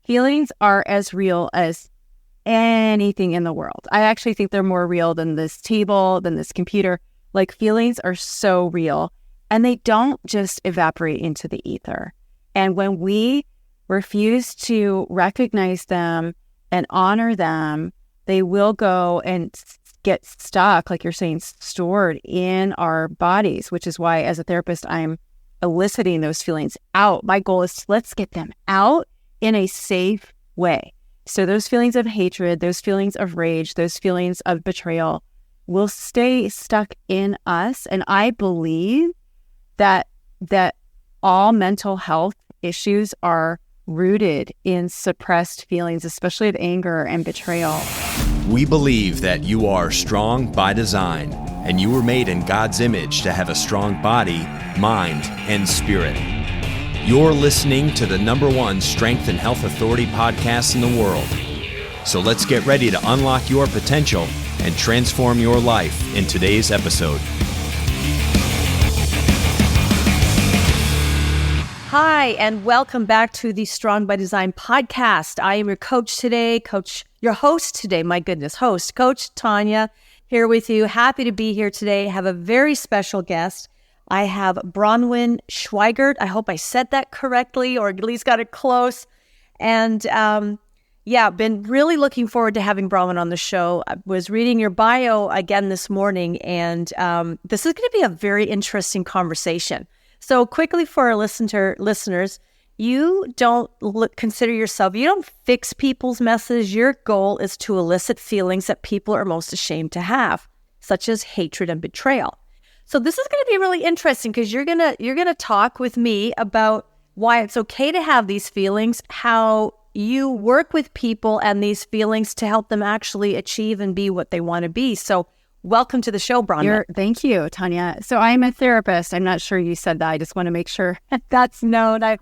feelings are as real as anything in the world. I actually think they're more real than this table, than this computer. Like, feelings are so real, and they don't just evaporate into the ether. And when we refuse to recognize them and honor them, they will go and get stuck, like you're saying, stored in our bodies, which is why as a therapist, I'm eliciting those feelings out. My goal is let's get them out in a safe way. So those feelings of hatred, those feelings of rage, those feelings of betrayal will stay stuck in us. And I believe that all mental health issues are rooted in suppressed feelings, especially of anger and betrayal. We believe that you are strong by design, and you were made in God's image to have a strong body, mind, and spirit. You're listening to the #1 Strength and Health Authority podcast in the world. So let's get ready to unlock your potential and transform your life in today's episode. Hi, and welcome back to the Strong by Design podcast. I am your coach today, your host today, host, Coach Tanya, here with you. Happy to be here today. I have a very special guest. I have Bronwyn Schweigerdt. I hope I said that correctly, or at least got it close. And been really looking forward to having Brownyn on the show. I was reading your bio again this morning, and this is going to be a very interesting conversation. So quickly for our listeners, you don't consider yourself, you don't fix people's messes. Your goal is to elicit feelings that people are most ashamed to have, such as hatred and betrayal. So this is going to be really interesting because you're gonna talk with me about why it's okay to have these feelings, how you work with people and these feelings to help them actually achieve and be what they want to be. So welcome to the show, Bronwyn. Thank you, Tanya. So I'm a therapist. I'm not sure you said that. I just want to make sure that's known. I'm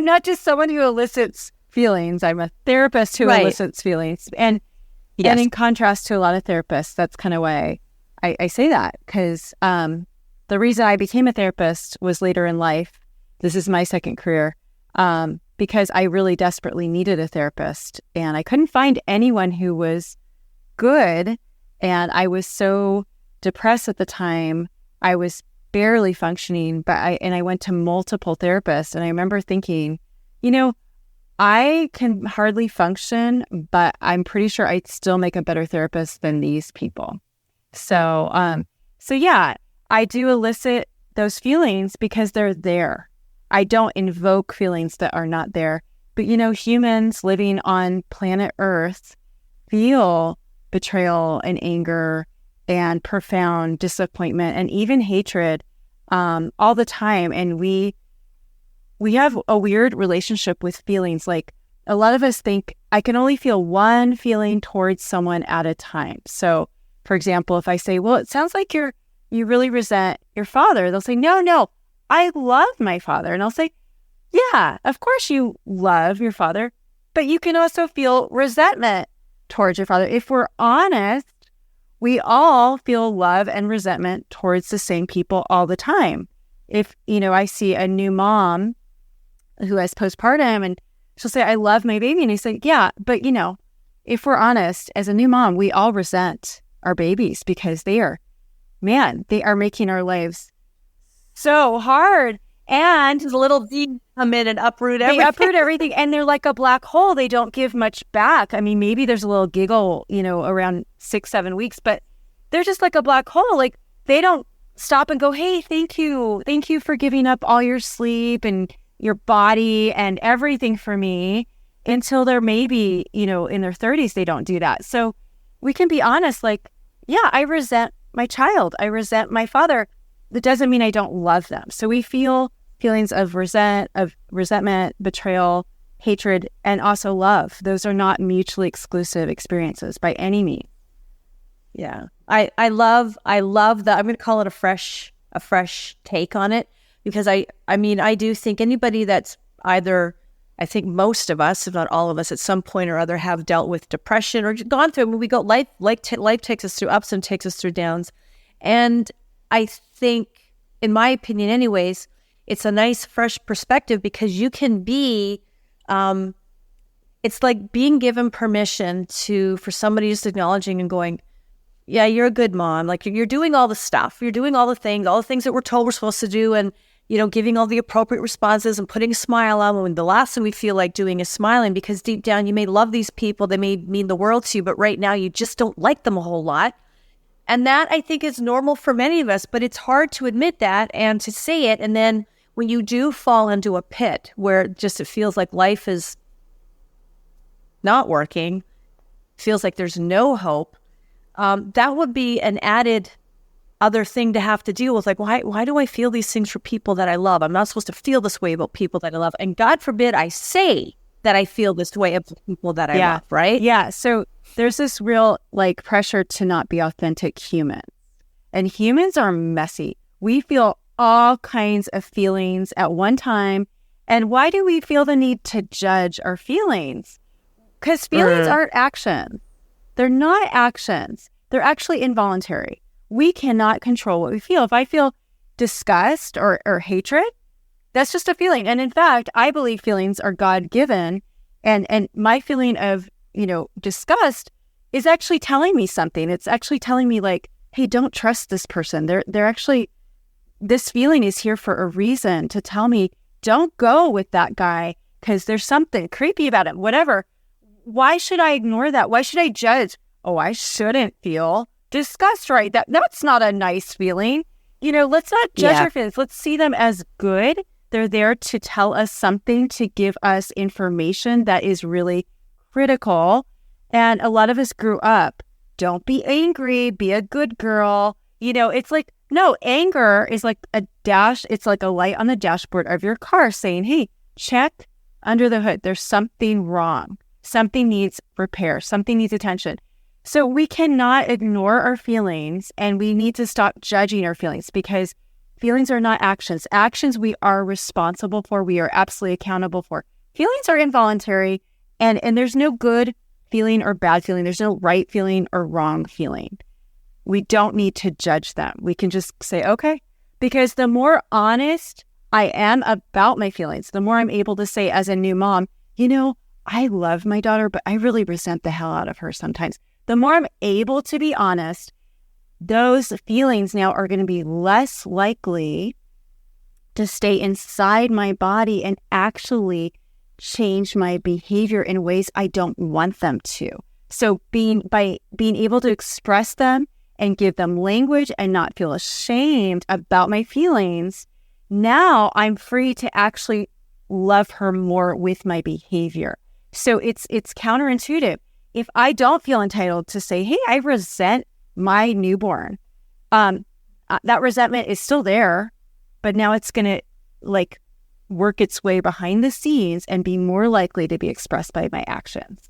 not just someone who elicits feelings. I'm a therapist who elicits feelings. And in contrast to a lot of therapists, that's kind of why I say that, because the reason I became a therapist was later in life. This is my second career, because I really desperately needed a therapist, and I couldn't find anyone who was good. And I was so depressed at the time. I was barely functioning, I went to multiple therapists, and I remember thinking, I can hardly function, but I'm pretty sure I'd still make a better therapist than these people. So I do elicit those feelings because they're there. I don't invoke feelings that are not there. But, humans living on planet Earth feel betrayal and anger and profound disappointment and even hatred all the time. And we have a weird relationship with feelings. Like, a lot of us think I can only feel one feeling towards someone at a time. So, for example, if I say, well, it sounds like you really resent your father, they'll say, no, I love my father. And I'll say, yeah, of course you love your father, but you can also feel resentment towards your father. If we're honest, we all feel love and resentment towards the same people all the time. If, I see a new mom who has postpartum and she'll say, I love my baby. And I say, yeah, but if we're honest, as a new mom, we all resent our babies because they are making our lives so hard. And the little D come in and uproot everything. They uproot everything, and they're like a black hole. They don't give much back. I mean, maybe there's a little giggle, around 6-7 weeks, but they're just like a black hole. Like, they don't stop and go, hey, thank you for giving up all your sleep and your body and everything for me, until they're maybe, in their 30s. They don't do that. So we can be honest, like, yeah, I resent my child. I resent my father. That doesn't mean I don't love them. So we feel feelings of resentment, betrayal, hatred, and also love. Those are not mutually exclusive experiences by any means. Yeah. I love that. I'm going to call it a fresh take on it, because I do think anybody that's either, I think most of us, if not all of us, at some point or other have dealt with depression or gone through it. When we go, life takes us through ups and takes us through downs. And I think, in my opinion anyways, it's a nice fresh perspective, because you can be it's like being given permission for somebody just acknowledging and going, yeah, you're a good mom. Like you're doing all the stuff. You're doing all the things that we're told we're supposed to do, and, giving all the appropriate responses and putting a smile on when the last thing we feel like doing is smiling, because deep down you may love these people. They may mean the world to you, but right now you just don't like them a whole lot. And that, I think, is normal for many of us, but it's hard to admit that and to say it. And then when you do fall into a pit where it feels like life is not working, feels like there's no hope, that would be an added other thing to have to deal with. Like, why do I feel these things for people that I love? I'm not supposed to feel this way about people that I love. And God forbid I say that I feel this way about people that I love, right? Yeah. So there's this real pressure to not be authentic humans. And humans are messy. We feel all kinds of feelings at one time. And why do we feel the need to judge our feelings? Because feelings aren't actions. They're not actions. They're actually involuntary. We cannot control what we feel. If I feel disgust or hatred, that's just a feeling. And in fact, I believe feelings are God-given. And my feeling of, disgust is actually telling me something. It's actually telling me hey, don't trust this person. They're actually, this feeling is here for a reason to tell me, don't go with that guy because there's something creepy about him, whatever. Why should I ignore that? Why should I judge? Oh, I shouldn't feel disgust, right? That's not a nice feeling. Let's not judge our feelings. Let's see them as good. They're there to tell us something, to give us information that is really critical. And a lot of us grew up, don't be angry, be a good girl. It's no, anger is like a dash. It's like a light on the dashboard of your car saying, hey, check under the hood. There's something wrong. Something needs repair. Something needs attention. So we cannot ignore our feelings, and we need to stop judging our feelings, because feelings are not actions. Actions we are responsible for. We are absolutely accountable for. Feelings are involuntary, and there's no good feeling or bad feeling. There's no right feeling or wrong feeling. We don't need to judge them. We can just say, okay, because the more honest I am about my feelings, the more I'm able to say as a new mom, I love my daughter, but I really resent the hell out of her sometimes. The more I'm able to be honest, those feelings now are going to be less likely to stay inside my body and actually change my behavior in ways I don't want them to. So by being able to express them and give them language and not feel ashamed about my feelings, now I'm free to actually love her more with my behavior. So it's counterintuitive. If I don't feel entitled to say, hey, I resent my newborn, that resentment is still there, but now it's going to work its way behind the scenes and be more likely to be expressed by my actions.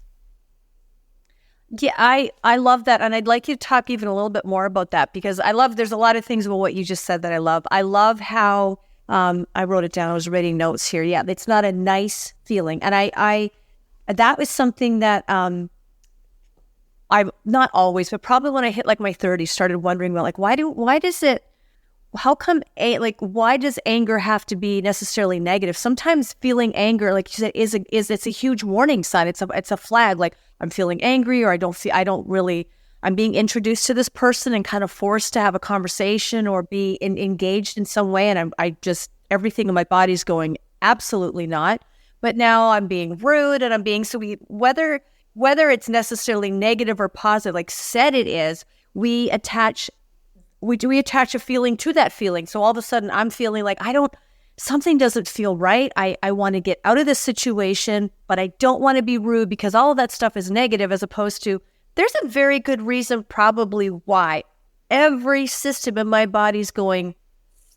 Yeah, I love that. And I'd like you to talk even a little bit more about that, because there's a lot of things about what you just said that I love. I love how, I wrote it down. I was writing notes here. Yeah, it's not a nice feeling. And I that was something that, I'm not always, but probably when I hit my 30s, started wondering, why does anger have to be necessarily negative? Sometimes feeling anger, like you said, it's a huge warning sign. It's a flag. I'm feeling angry, or I'm being introduced to this person and kind of forced to have a conversation or be engaged in some way. And everything in my body's going, absolutely not. But now I'm being rude, and whether it's necessarily negative or positive, like said it is, we attach a feeling to that feeling. So all of a sudden I'm feeling something doesn't feel right. I want to get out of this situation, but I don't want to be rude, because all of that stuff is negative, as opposed to, there's a very good reason probably why every system in my body's going,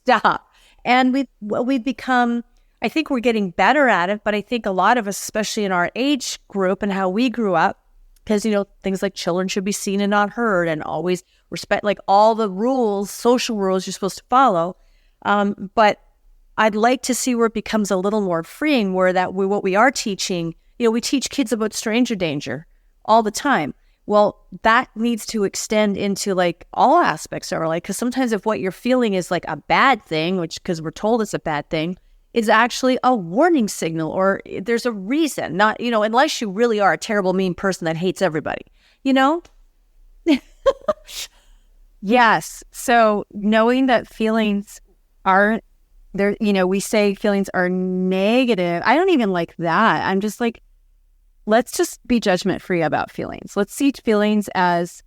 stop. And we've become, I think we're getting better at it, but I think a lot of us, especially in our age group and how we grew up, because, things like children should be seen and not heard, and always respect, all the rules, social rules you're supposed to follow. But I'd like to see where it becomes a little more freeing, where what we are teaching, we teach kids about stranger danger all the time. Well, that needs to extend into all aspects of our life, because sometimes if what you're feeling is a bad thing, which because we're told it's a bad thing, is actually a warning signal, or there's a reason, not, unless you really are a terrible, mean person that hates everybody, Yes. So knowing that feelings aren't there, we say feelings are negative. I don't even like that. I'm just like, let's just be judgment free about feelings. Let's see feelings as,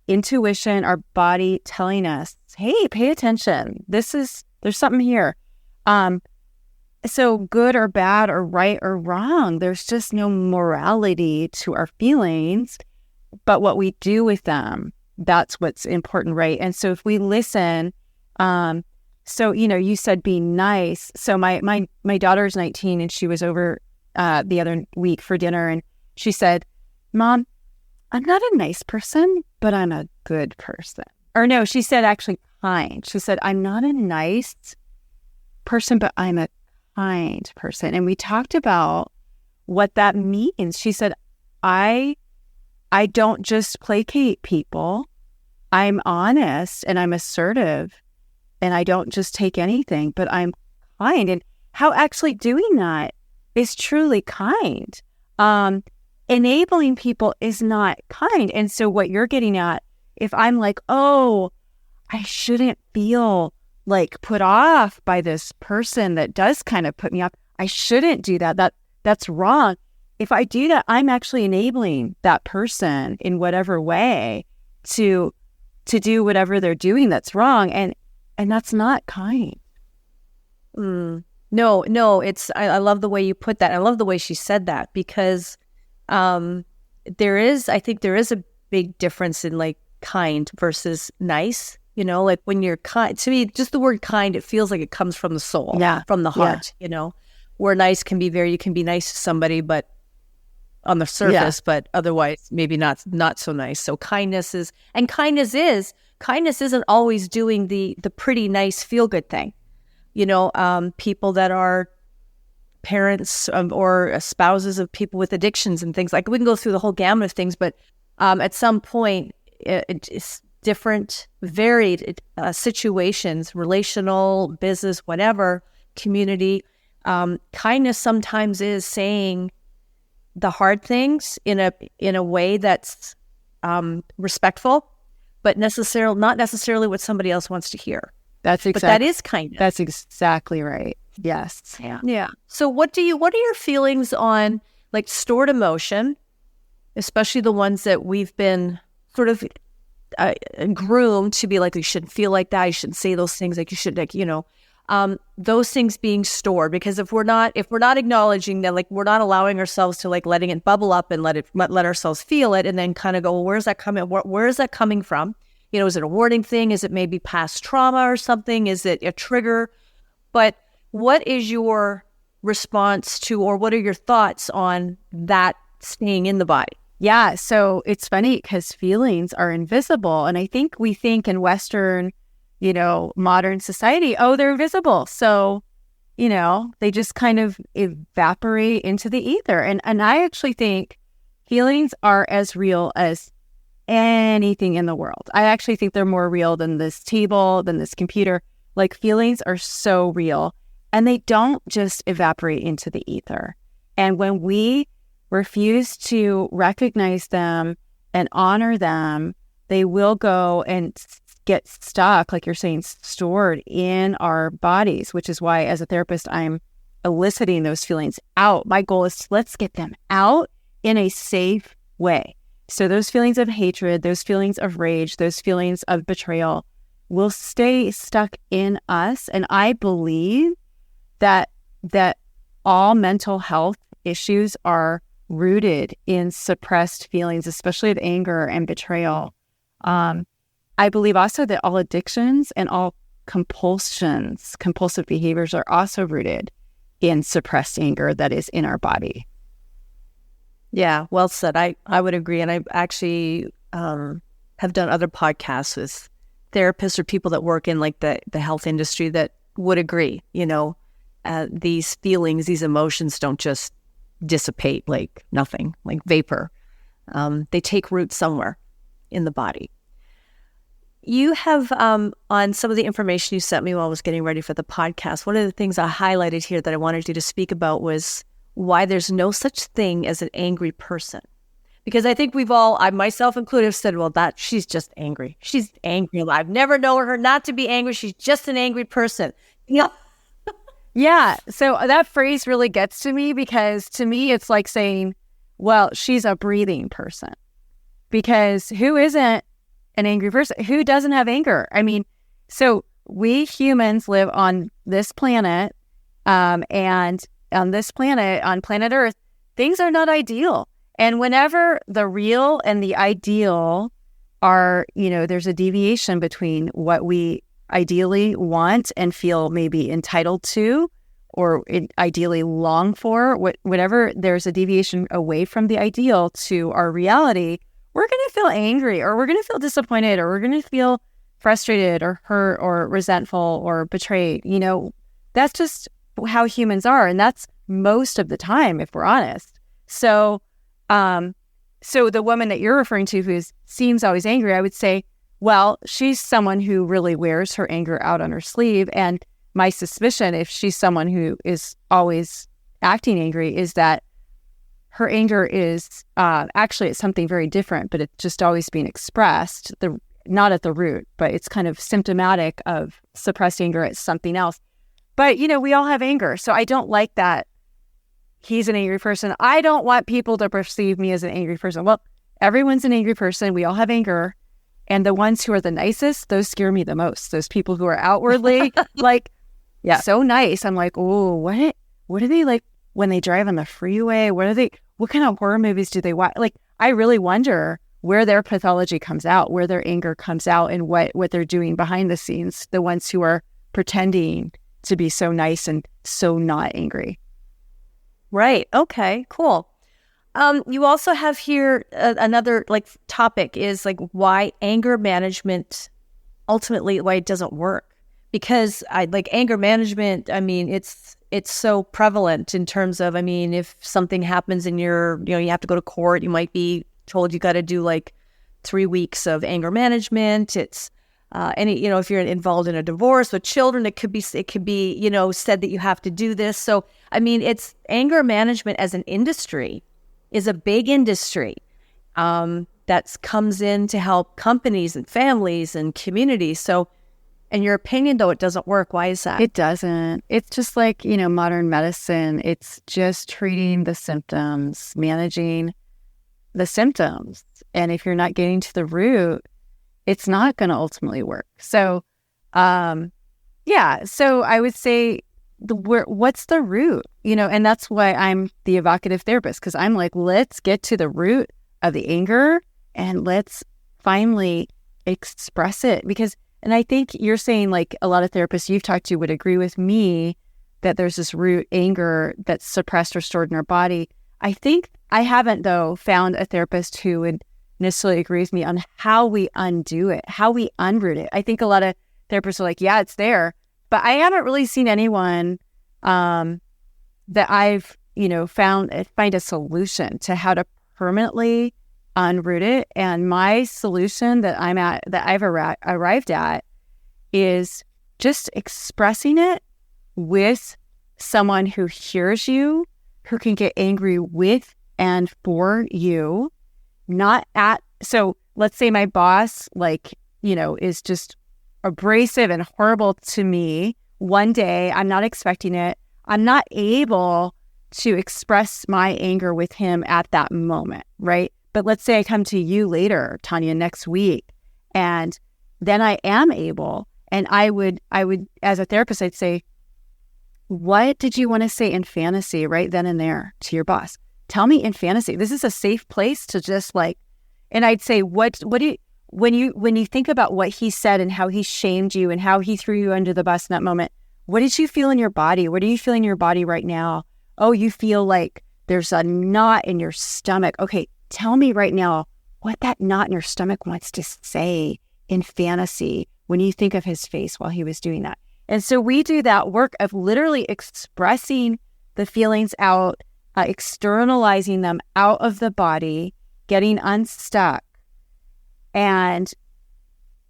intuition, our body telling us, hey, pay attention. There's something here. So good or bad or right or wrong, there's just no morality to our feelings, but what we do with them, that's what's important, right? And so if we listen, so, you said be nice. So my daughter's 19 and she was over the other week for dinner, and she said, Mom, I'm not a nice person, but I'm a good person. Or no, she said actually kind. She said, I'm not a nice person, but I'm a kind person. And we talked about what that means. She said, I don't just placate people. I'm honest and I'm assertive and I don't just take anything, but I'm kind. And how actually doing that is truly kind. Enabling people is not kind. And so what you're getting at, if I'm like, oh, I shouldn't feel like put off by this person that does kind of put me off, I shouldn't do that. That's wrong. If I do that, I'm actually enabling that person in whatever way to do whatever they're doing that's wrong. And that's not kind. No, I love the way you put that. I love the way she said that, because I think there is a big difference in like kind versus nice. Like when you're kind, to me, just the word kind, it feels like it comes from the soul, from the heart, where nice can be you can be nice to somebody, but on the surface, but otherwise maybe not so nice. So kindness isn't always doing the pretty nice feel good thing. People that are parents or spouses of people with addictions and things, like we can go through the whole gamut of things, but at some point it's different, varied situations, relational, business, whatever, community. Kindness sometimes is saying the hard things in a way that's respectful, but not necessarily what somebody else wants to hear. But that is kindness. That's exactly right. Yes. Yeah. So what are your feelings on like stored emotion, especially the ones that we've been sort of groomed to be like, you shouldn't feel like that, you shouldn't say those things, like you should, like, those things being stored? Because if we're not acknowledging that, like we're not allowing ourselves to like letting it bubble up and let ourselves feel it, and then kind of go, well, where's that coming? Where is that coming from? Is it a warning thing? Is it maybe past trauma or something? Is it a trigger? But what is your response to, or what are your thoughts on that staying in the body? Yeah. So it's funny because feelings are invisible. And I think we think in Western, modern society, oh, they're invisible. So, they just kind of evaporate into the ether. And I actually think feelings are as real as anything in the world. I actually think they're more real than this table, than this computer. Like feelings are so real, and they don't just evaporate into the ether. And when we refuse to recognize them and honor them, they will go and get stuck, like you're saying, stored in our bodies, which is why as a therapist, I'm eliciting those feelings out. My goal is let's get them out in a safe way. So those feelings of hatred, those feelings of rage, those feelings of betrayal will stay stuck in us. And I believe that all mental health issues are rooted in suppressed feelings, especially of anger and betrayal. I believe also that all addictions and all compulsive behaviors are also rooted in suppressed anger that is in our body. Yeah, well said. I would agree. And I actually have done other podcasts with therapists or people that work in like the health industry that would agree, these feelings, these emotions don't just dissipate like nothing, like vapor. They take root somewhere in the body. you have, on some of the information you sent me while I was getting ready for the podcast, one of the things I highlighted here that I wanted you to speak about was why there's no such thing as an angry person. Because I think we've all, I myself included, have said, well, she's just angry. She's angry. I've never known her not to be angry. She's just an angry person. Yeah. Yeah. So that phrase really gets to me because to me, it's like saying, well, she's a breathing person. Because who isn't an angry person? Who doesn't have anger? I mean, so we humans live on this planet, and on this planet, on planet Earth, things are not ideal. And whenever the real and the ideal are, there's a deviation between what we ideally want and feel maybe entitled to, or ideally long for, whatever, there's a deviation away from the ideal to our reality, we're going to feel angry, or we're going to feel disappointed, or we're going to feel frustrated or hurt or resentful or betrayed. That's just how humans are. And that's most of the time, if we're honest. So the woman that you're referring to who seems always angry, I would say, well, she's someone who really wears her anger out on her sleeve. And my suspicion, if she's someone who is always acting angry, is that her anger is actually it's something very different, but it's just always being expressed, not at the root, but it's kind of symptomatic of suppressed anger at something else. But, we all have anger. So I don't like that he's an angry person. I don't want people to perceive me as an angry person. Well, everyone's an angry person. We all have anger. And the ones who are the nicest, those scare me the most. Those people who are outwardly so nice. I'm like, oh, what are they like when they drive on the freeway? What kind of horror movies do they watch? Like, I really wonder where their pathology comes out, where their anger comes out, and what they're doing behind the scenes. The ones who are pretending to be so nice and so not angry. Right. Okay, cool. You also have here another topic is why anger management, ultimately why it doesn't work. Because anger management, I mean, it's so prevalent in terms of, if something happens and you have to go to court, you might be told you got to do 3 weeks of anger management. It's if you're involved in a divorce with children, it could be said that you have to do this. So, it's anger management as an industry is a big industry that comes in to help companies and families and communities. So, in your opinion, though, it doesn't work. Why is that? It doesn't. It's just like, modern medicine. It's just treating the symptoms, managing the symptoms. And if you're not getting to the root, it's not going to ultimately work. So, so I would say, what's the root? And that's why I'm the evocative therapist, because I'm like, let's get to the root of the anger and let's finally express it. And I think you're saying a lot of therapists you've talked to would agree with me that there's this root anger that's suppressed or stored in our body. I think I haven't, though, found a therapist who would necessarily agree with me on how we undo it, how we unroot it. I think a lot of therapists are like, yeah, it's there. But I haven't really seen anyone that I've, find a solution to how to permanently unroot it. And my solution that I've arrived at is just expressing it with someone who hears you, who can get angry with and for you. So let's say my boss, is just abrasive and horrible to me. One day, I'm not expecting it. I'm not able to express my anger with him at that moment, right? But let's say I come to you later, Tanya, next week, and then I am able, and I would, as a therapist, I'd say, what did you want to say in fantasy right then and there to your boss? Tell me in fantasy. This is a safe place to just and I'd say, what do you, when you think about what he said and how he shamed you and how he threw you under the bus in that moment, what did you feel in your body? What are you feeling in your body right now? Oh, you feel like there's a knot in your stomach. Okay, tell me right now what that knot in your stomach wants to say in fantasy when you think of his face while he was doing that. And so we do that work of literally expressing the feelings out, externalizing them out of the body, getting unstuck. And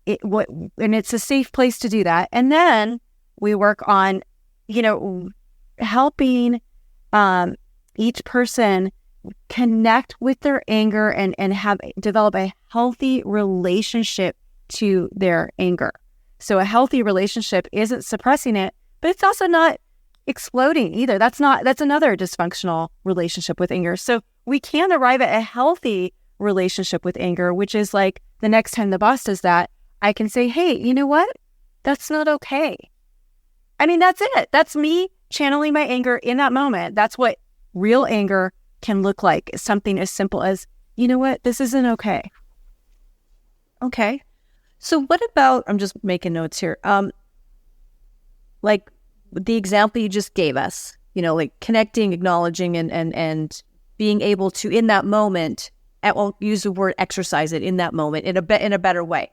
and it's a safe place to do that. And then we work on, helping each person connect with their anger and develop a healthy relationship to their anger. So a healthy relationship isn't suppressing it, but it's also not exploding either. That's another dysfunctional relationship with anger. So we can arrive at a healthy relationship with anger, which is like the next time the boss does that, I can say, hey, you know what? That's not okay. I mean, that's it. That's me channeling my anger in that moment. That's what real anger can look like. Something as simple as, you know what? This isn't okay. Okay. So what about, I'm just making notes here. Like the example you just gave us, like connecting, acknowledging, and being able to, in that moment, I won't use the word exercise it in that moment in a better way.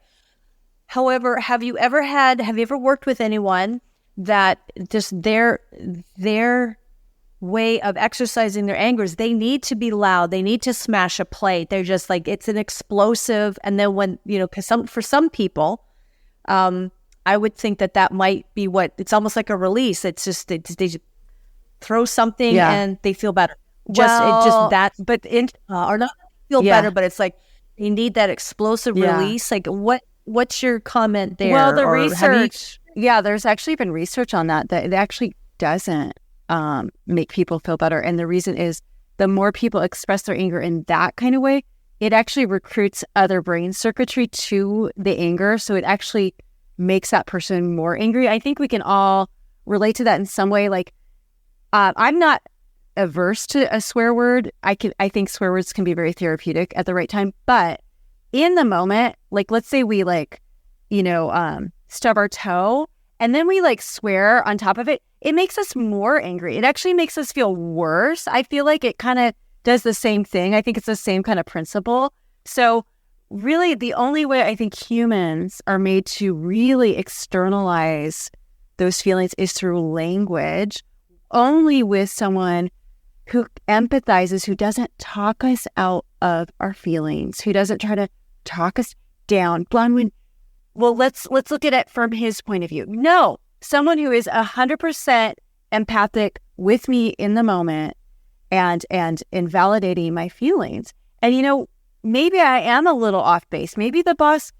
However, have you ever worked with anyone that just their way of exercising their anger is they need to be loud, they need to smash a plate, they're just like, it's an explosive, and then when, because for some people, I would think that might be it's almost like a release. It's just, they just throw something and they feel better. Or not feel better, but it's like, they need that explosive release. Like what's your comment there? Well, the research, there's actually been research on that it actually doesn't make people feel better. And the reason is the more people express their anger in that kind of way, it actually recruits other brain circuitry to the anger. So it actually makes that person more angry. I think we can all relate to that in some way. Like, I'm not averse to a swear word. I think swear words can be very therapeutic at the right time. But in the moment, like, let's say we stub our toe and then we swear on top of it, it makes us more angry. It actually makes us feel worse. I feel like it kind of does the same thing. I think it's the same kind of principle. So really, the only way I think humans are made to really externalize those feelings is through language, only with someone who empathizes, who doesn't talk us out of our feelings, who doesn't try to talk us down. Bronwyn, well, let's look at it from his point of view. No, someone who is 100% empathic with me in the moment and invalidating my feelings. And maybe I am a little off base. Maybe the boss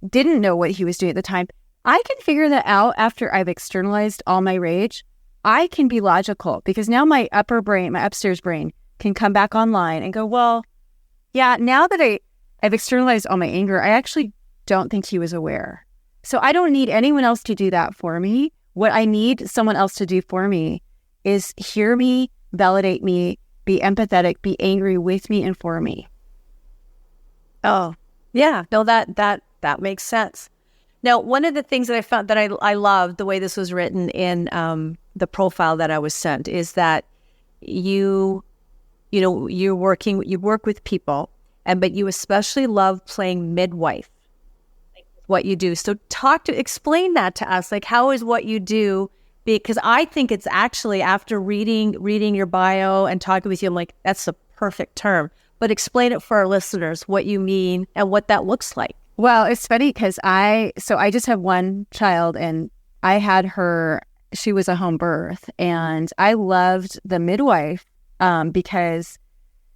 didn't know what he was doing at the time. I can figure that out after I've externalized all my rage. I can be logical because now my upstairs brain can come back online and go, well, yeah, now that I've externalized all my anger, I actually don't think he was aware. So I don't need anyone else to do that for me. What I need someone else to do for me is hear me, validate me, be empathetic, be angry with me and for me. Oh, yeah. No, that makes sense. Now, one of the things that I found that I loved the way this was written in the profile that I was sent is that you work with people, but you especially love playing midwife, like what you do. So explain that to us. Like, how is what you do? Because I think it's actually, after reading your bio and talking with you, I'm like, that's the perfect term. But explain it for our listeners, what you mean and what that looks like. Well, it's funny because I just have one child and I had her, she was a home birth, and I loved the midwife because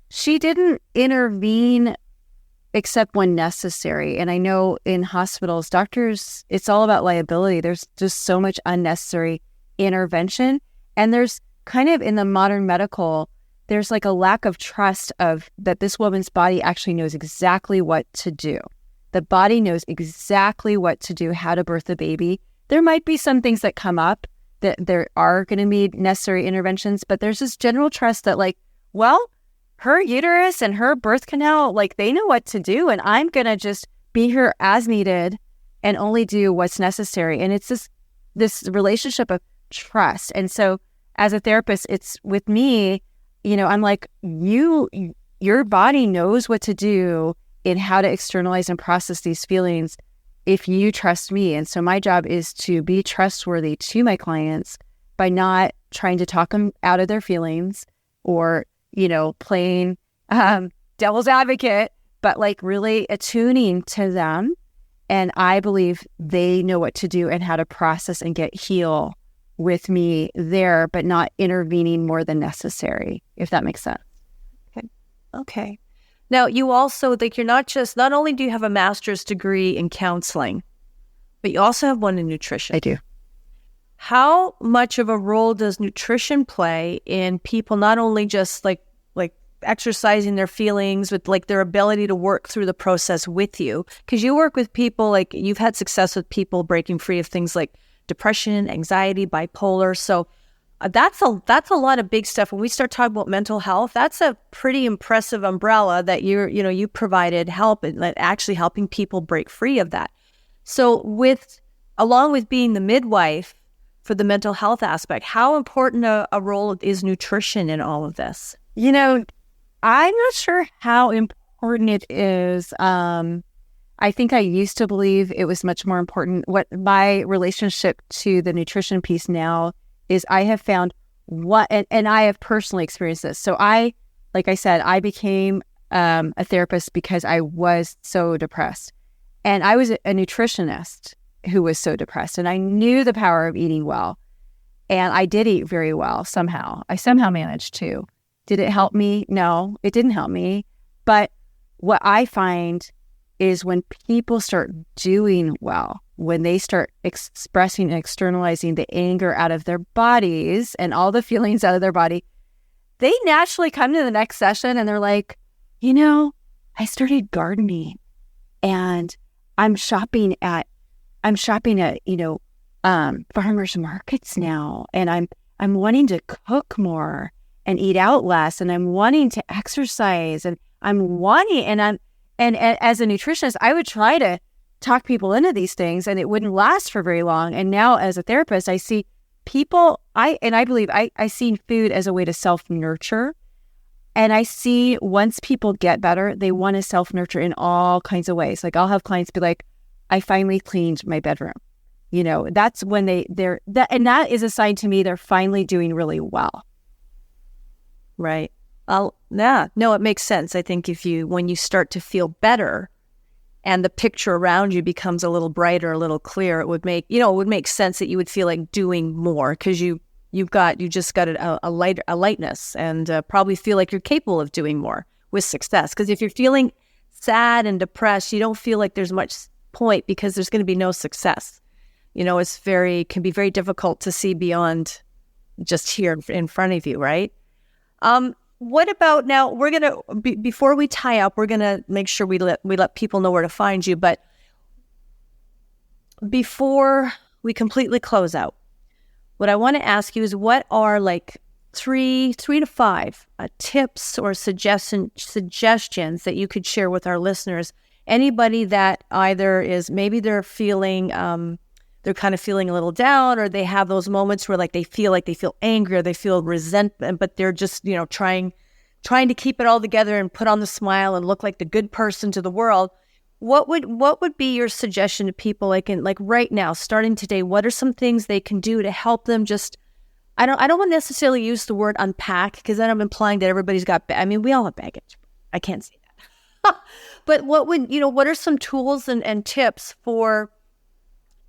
she didn't intervene except when necessary. And I know in hospitals, doctors, it's all about liability. There's just so much unnecessary intervention. And there's kind of, in the modern medical, there's like a lack of trust of that this woman's body actually knows exactly what to do. The body knows exactly what to do, how to birth a baby. There might be some things that come up that there are going to be necessary interventions, but there's this general trust that her uterus and her birth canal, they know what to do, and I'm going to just be here as needed and only do what's necessary. And it's this relationship of trust. And so as a therapist, it's with me, I'm like, your body knows what to do in how to externalize and process these feelings if you trust me. And so my job is to be trustworthy to my clients by not trying to talk them out of their feelings or, playing devil's advocate, but really attuning to them And I believe they know what to do and how to process and get heal with me there, but not intervening more than necessary, if that makes sense. Okay. Now, you also, like, not only do you have a master's degree in counseling, but you also have one in nutrition. I do. How much of a role does nutrition play in people not only just like exercising their feelings with like their ability to work through the process with you? Because you work with people, like you've had success with people breaking free of things like depression, anxiety, bipolar. So that's a lot of big stuff. When we start talking about mental health, that's a pretty impressive umbrella that you provided help in actually helping people break free of that. So along with being the midwife for the mental health aspect, how important a role is nutrition in all of this? I'm not sure how important it is. I think I used to believe it was much more important. What my relationship to the nutrition piece now is, I have found and I have personally experienced this. So like I said, I became a therapist because I was so depressed. And I was a nutritionist who was so depressed. And I knew the power of eating well. And I did eat very well somehow. I somehow managed to. Did it help me? No, it didn't help me. But what I find is when people start doing well, when they start expressing and externalizing the anger out of their bodies and all the feelings out of their body, they naturally come to the next session and they're like, I started gardening and I'm shopping at farmers markets now, and I'm wanting to cook more and eat out less, and I'm wanting to exercise, and as a nutritionist, I would try to talk people into these things, and it wouldn't last for very long. And now as a therapist, I see people, I believe I see food as a way to self-nurture. And I see once people get better, they want to self-nurture in all kinds of ways. Like I'll have clients be like, I finally cleaned my bedroom. That's when and that is a sign to me they're finally doing really well. Right. No, it makes sense. I think when you start to feel better and the picture around you becomes a little brighter, a little clearer, it would make sense that you would feel like doing more because you just got a lightness and probably feel like you're capable of doing more with success. Because if you're feeling sad and depressed, you don't feel like there's much point because there's going to be no success. It can be very difficult to see beyond just here in front of you, right? What about now? We're gonna before we tie up, we're gonna make sure we let people know where to find you. But before we completely close out, what I want to ask you is, what are like three to five tips or suggestions that you could share with our listeners? Anybody that either is maybe they're feeling they're kind of feeling a little down, or they have those moments where they feel angry or they feel resentment, but they're just, trying to keep it all together and put on the smile and look like the good person to the world. What would be your suggestion to people like right now, starting today? What are some things they can do to help them just, I don't want to necessarily use the word unpack, because then I'm implying that everybody's got, we all have baggage. I can't say that. But what are some tools and tips for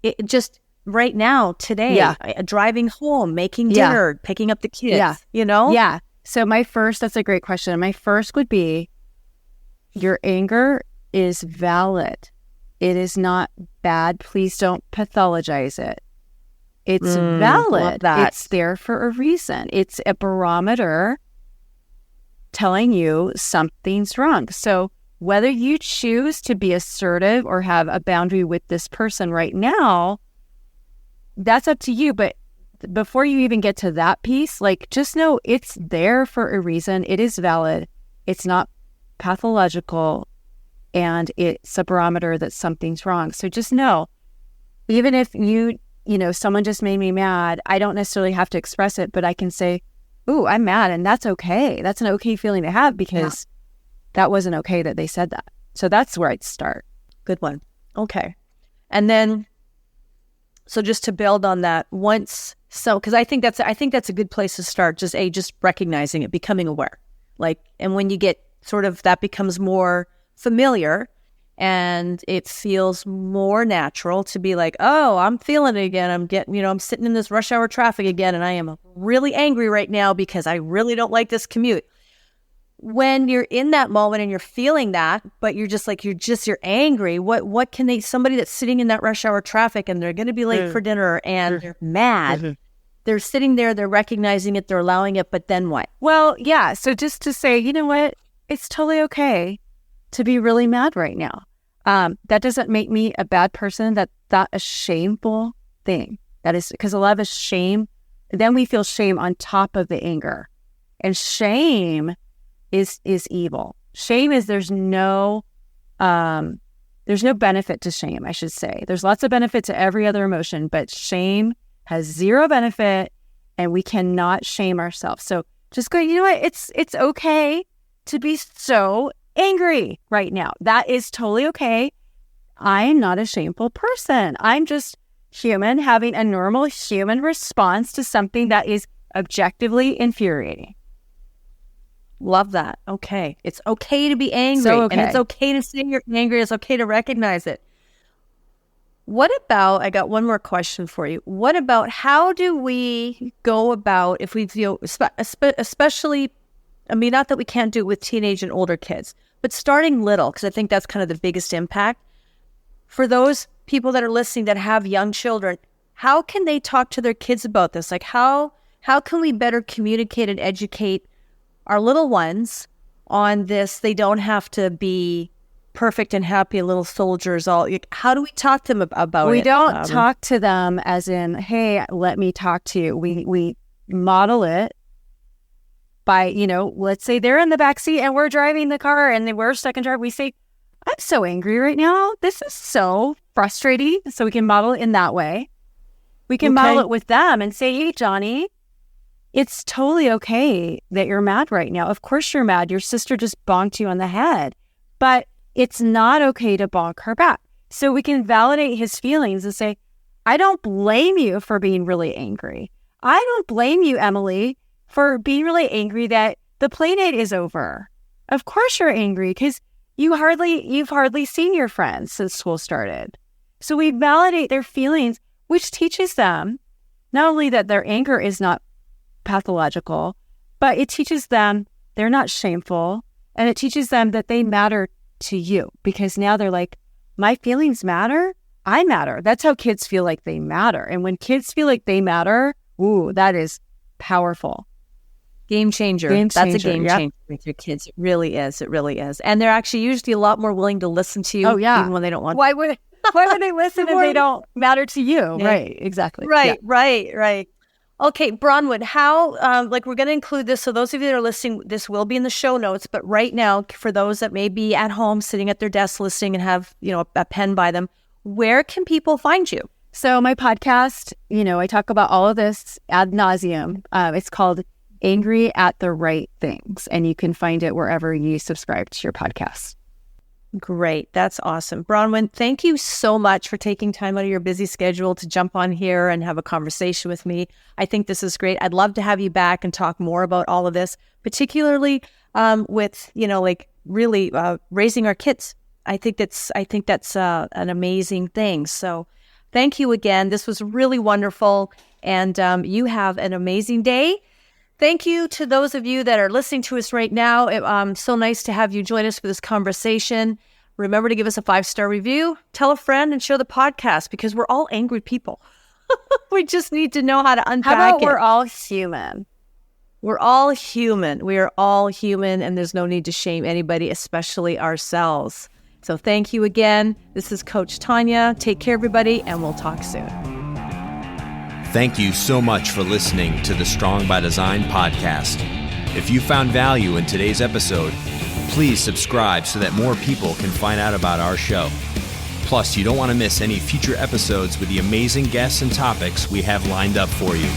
it just right now, today, driving home, making dinner, picking up the kids, Yeah. So that's a great question. My first would be, your anger is valid. It is not bad. Please don't pathologize it. It's valid. It's there for a reason. It's a barometer telling you something's wrong. So whether you choose to be assertive or have a boundary with this person right now, that's up to you. But before you even get to that piece, just know it's there for a reason. It is valid. It's not pathological, and it's a barometer that something's wrong. So just know, even if someone just made me mad, I don't necessarily have to express it, but I can say, ooh, I'm mad, and that's okay. That's an okay feeling to have, because that wasn't okay that they said that. So that's where I'd start. Good one. Okay. And then, so just to build on that, because I think that's a good place to start. Just recognizing it, becoming aware. And when you get sort of, that becomes more familiar, And it feels more natural to be like, oh, I'm feeling it again. I'm sitting in this rush hour traffic again, and I am really angry right now because I really don't like this commute. When you're in that moment and you're feeling that, but you're angry, what can somebody that's sitting in that rush hour traffic and they're going to be late for dinner and they're mad, they're sitting there, they're recognizing it, they're allowing it, but then what? Well, yeah. So just to say, you know what? It's totally okay to be really mad right now. That doesn't make me a bad person. That's not a shameful thing. That is because a lot of us shame, then we feel shame on top of the anger. And shame is evil. Shame is there's no benefit to shame, I should say. There's lots of benefit to every other emotion, but shame has zero benefit, and we cannot shame ourselves. So just go, you know what? It's okay to be so angry right now. That is totally okay. I am not a shameful person. I'm just human having a normal human response to something that is objectively infuriating. Love that. Okay. It's okay to be angry. So okay. And it's okay to say you're angry. It's okay to recognize it. What about, I got one more question for you. What about how do we go about if we feel, especially, I mean, not that we can't do it with teenage and older kids, but starting little, because I think that's kind of the biggest impact. For those people that are listening that have young children, how can they talk to their kids about this? Like how can we better communicate and educate our little ones on this? They don't have to be perfect and happy little soldiers. How do we talk to them about it? We don't talk to them as in, hey, let me talk to you. We model it by, let's say they're in the backseat and we're driving the car and we're stuck in drive. We say, I'm so angry right now. This is so frustrating. So we can model it in that way. We can model it with them and say, hey, Johnny, it's totally okay that you're mad right now. Of course you're mad. Your sister just bonked you on the head. But it's not okay to bonk her back. So we can validate his feelings and say, I don't blame you for being really angry. I don't blame you, Emily, for being really angry that the play date is over. Of course you're angry because you've hardly seen your friends since school started. So we validate their feelings, which teaches them not only that their anger is not pathological, but it teaches them they're not shameful, and it teaches them that they matter to you, because now they're like, my feelings matter. I matter. That's how kids feel like they matter. And when kids feel like they matter, ooh, that is powerful. Game changer. That's a game changer with your kids. It really is. It really is. And they're actually usually a lot more willing to listen to you, even when they don't want to. Why would they listen if they don't matter to you? Yeah. Right. Exactly. Right. Okay, Bronwyn, how, we're going to include this. So those of you that are listening, this will be in the show notes. But right now, for those that may be at home sitting at their desk listening and have, a pen by them, where can people find you? So my podcast, I talk about all of this ad nauseum. It's called Angry at the Right Things. And you can find it wherever you subscribe to your podcast. Great. That's awesome. Bronwyn, thank you so much for taking time out of your busy schedule to jump on here and have a conversation with me. I think this is great. I'd love to have you back and talk more about all of this, particularly with, really raising our kids. I think that's an amazing thing. So thank you again. This was really wonderful. And you have an amazing day. Thank you to those of you that are listening to us right now. So nice to have you join us for this conversation. Remember to give us a 5-star review, tell a friend, and share the podcast, because we're all angry people. We just need to know how to unpack it. How about we're all human? We're all human. We are all human, and there's no need to shame anybody, especially ourselves. So thank you again. This is Coach Tanya. Take care, everybody, and we'll talk soon. Thank you so much for listening to the Strong by Design podcast. If you found value in today's episode, please subscribe so that more people can find out about our show. Plus, you don't want to miss any future episodes with the amazing guests and topics we have lined up for you.